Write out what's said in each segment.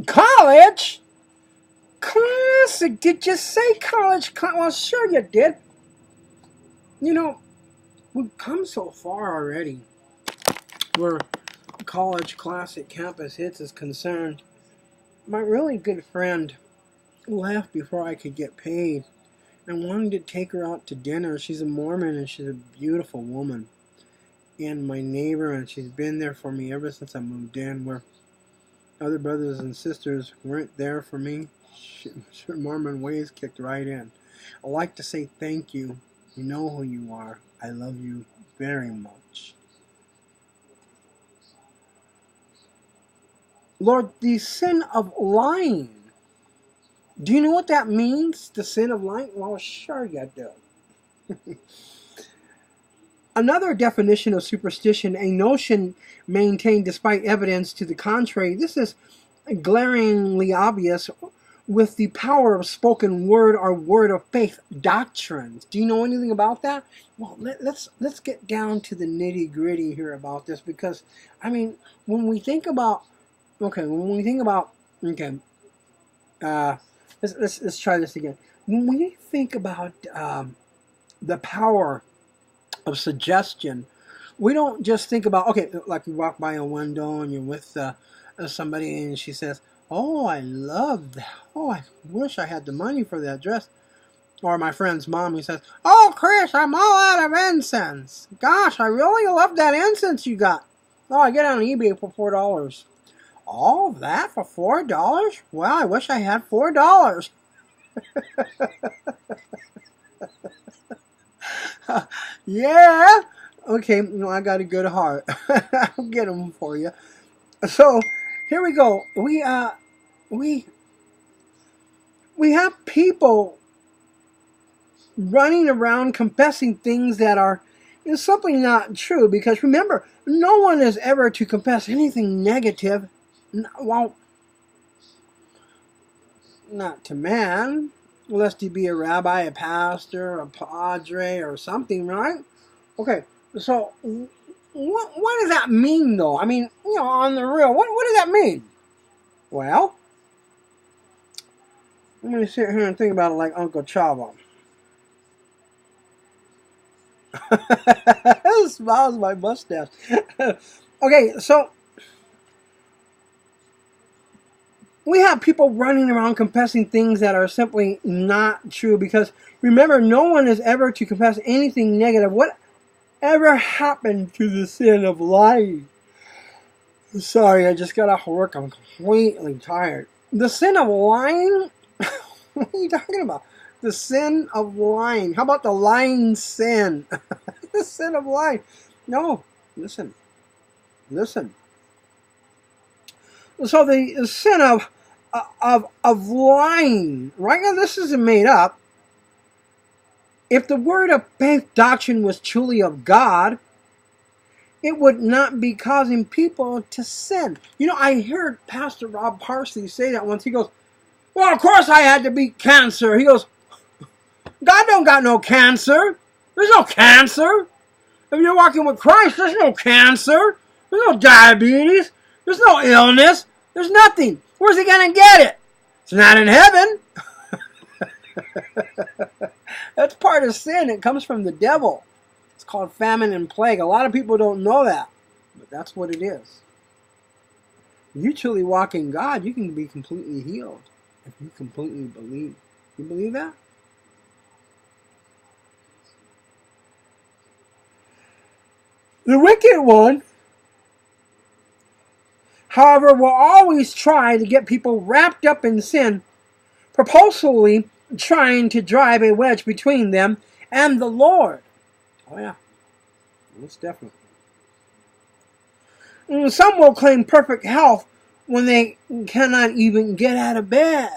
College? Classic. Did you say college? Well, sure you did. You know, we've come so far already where college classic campus hits is concerned. My really good friend left before I could get paid and wanted to take her out to dinner. She's a Mormon and she's a beautiful woman. And my neighbor, and she's been there for me ever since I moved in, where other brothers and sisters weren't there for me. Her Mormon ways kicked right in. I'd like to say thank you. You know who you are. I love you very much. Lord, the sin of lying. Do you know what that means? The sin of lying? Well, sure you do. Another definition of superstition, a notion maintained despite evidence to the contrary. This is glaringly obvious with the power of spoken word or word of faith doctrines. Do you know anything about that? Well, let's get down to the nitty gritty here about this, because I mean, when we think about let's try this again. When we think about the power of suggestion, we don't just think about, okay, like you walk by a window and you're with somebody and she says, oh, I love that. Oh, I wish I had the money for that dress. Or my friend's mom, he says, oh, Chris, I'm all out of incense. Gosh, I really love that incense you got. Oh, I get it on eBay for $4. All that for $4? Well, I wish I had $4. Yeah. Okay, no, I got a good heart. I'll get them for you. So, here we go. We have people running around confessing things that are simply not true. Because remember, no one is ever to confess anything negative. Well, not to man, lest he be a rabbi, a pastor, a padre, or something, right? Okay, so what does that mean, though? I mean, on the real, what does that mean? Well, I'm going to sit here and think about it like Uncle Chavo. Smiles my mustache. Okay, so we have people running around confessing things that are simply not true, because remember, no one is ever to confess anything negative. Whatever happened to the sin of lying? Sorry, I just got off work. I'm completely tired. The sin of lying? What are you talking about? The sin of lying. How about the lying sin? The sin of lying. No, listen. So the sin of lying, right now, this isn't made up. If the word of faith doctrine was truly of God, it would not be causing people to sin. I heard Pastor Rob Parsley say that once. He goes, well, of course I had to beat cancer. He goes, God don't got no cancer. There's no cancer. If you're walking with Christ, there's no cancer. There's no diabetes. There's no illness. There's nothing. Where's he going to get it? It's not in heaven. That's part of sin. It comes from the devil. It's called famine and plague. A lot of people don't know that, but that's what it is. If you truly walk in God, you can be completely healed if you completely believe. You believe that? The wicked one, however, will always try to get people wrapped up in sin, purposefully trying to drive a wedge between them and the Lord. Oh yeah, most definitely. And some will claim perfect health when they cannot even get out of bed.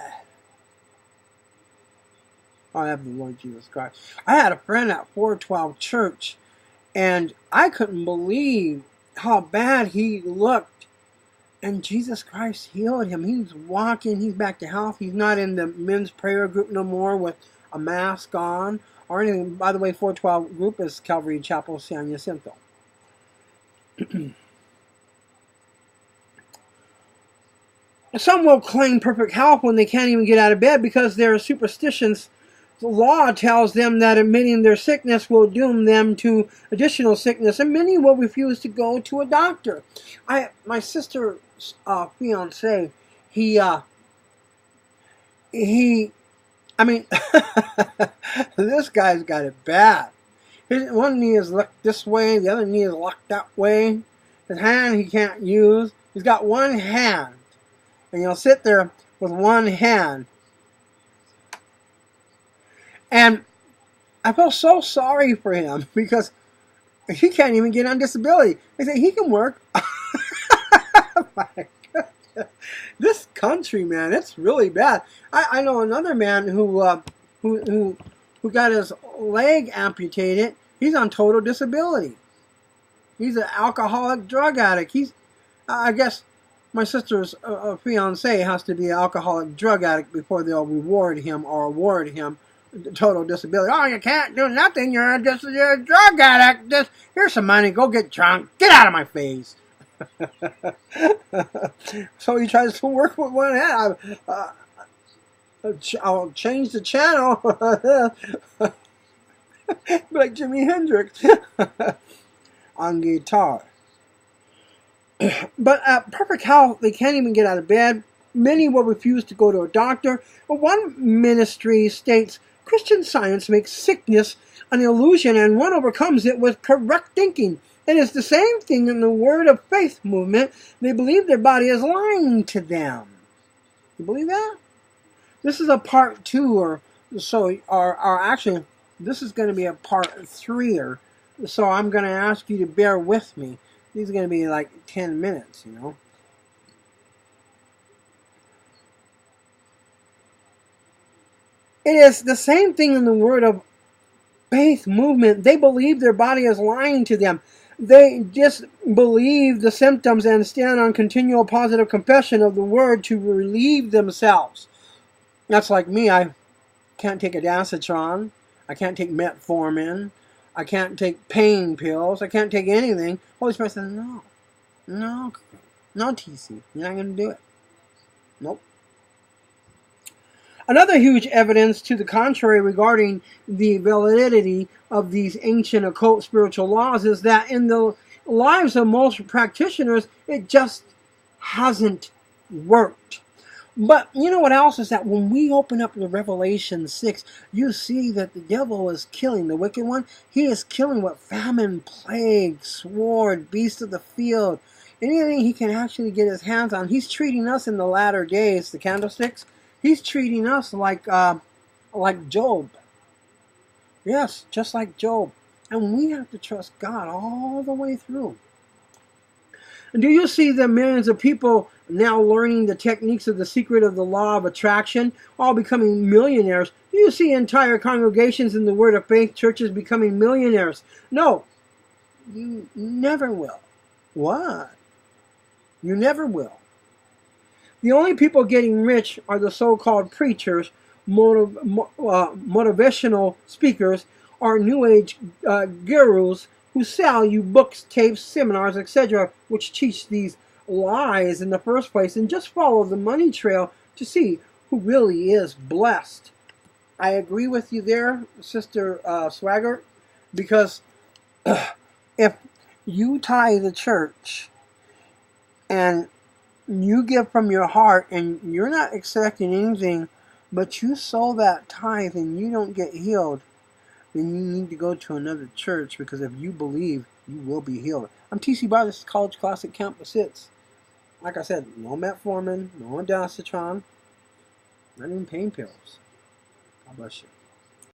I have the Lord Jesus Christ. I had a friend at 412 Church, and I couldn't believe how bad he looked. And Jesus Christ healed him. He's walking. He's back to health. He's not in the men's prayer group no more with a mask on or anything. By the way, 412 group is Calvary Chapel San Jacinto. Some will claim perfect health when they can't even get out of bed because their superstitions. The law tells them that admitting their sickness will doom them to additional sickness, and many will refuse to go to a doctor. My sister's fiance, he, I mean, this guy's got it bad. His one knee is locked this way, the other knee is locked that way. His hand he can't use. He's got one hand, and he'll sit there with one hand. And I feel so sorry for him because he can't even get on disability. They say he can work. My goodness. This country, man, it's really bad. I know another man who got his leg amputated. He's on total disability. He's an alcoholic drug addict. I guess my sister's fiance has to be an alcoholic drug addict before they'll reward him or award him total disability. Oh, you can't do nothing. You're a drug addict. Just here's some money. Go get drunk. Get out of my face. So he tries to work with one hand. I'll change the channel. Like Jimi Hendrix on guitar. But at perfect health, they can't even get out of bed. Many will refuse to go to a doctor. But one ministry states Christian Science makes sickness an illusion, and one overcomes it with correct thinking. It is the same thing in the Word of Faith movement. They believe their body is lying to them. You believe that? This is a part 2, or actually, this is going to be a part 3, so I'm going to ask you to bear with me. These are going to be like 10 minutes, you know. It is the same thing in the Word of Faith movement. They believe their body is lying to them. They just believe the symptoms and stand on continual positive confession of the Word to relieve themselves. That's like me. I can't take a Dacitron. I can't take metformin. I can't take pain pills. I can't take anything. Holy Spirit says, no, TC. You're not going to do it. Nope. Another huge evidence to the contrary regarding the validity of these ancient occult spiritual laws is that in the lives of most practitioners, it just hasn't worked. But you know what else is that when we open up the Revelation 6, you see that the devil is killing the wicked one. He is killing with famine, plague, sword, beast of the field, anything he can actually get his hands on. He's treating us in the latter days, the candlesticks. He's treating us like Job. Yes, just like Job. And we have to trust God all the way through. And do you see the millions of people now learning the techniques of the secret of the law of attraction, all becoming millionaires? Do you see entire congregations in the Word of Faith churches becoming millionaires? No, you never will. What? You never will. The only people getting rich are the so-called preachers, motivational speakers, or New Age gurus who sell you books, tapes, seminars, etc., which teach these lies in the first place, and just follow the money trail to see who really is blessed. I agree with you there, Sister Swaggart, because if you tithe the church and you give from your heart and you're not expecting anything, but you sow that tithe and you don't get healed, then you need to go to another church, because if you believe, you will be healed. I'm TC Bar. This is College Classic Campus Hits. Like I said, no metformin, no Dacitron, not even pain pills. God bless you.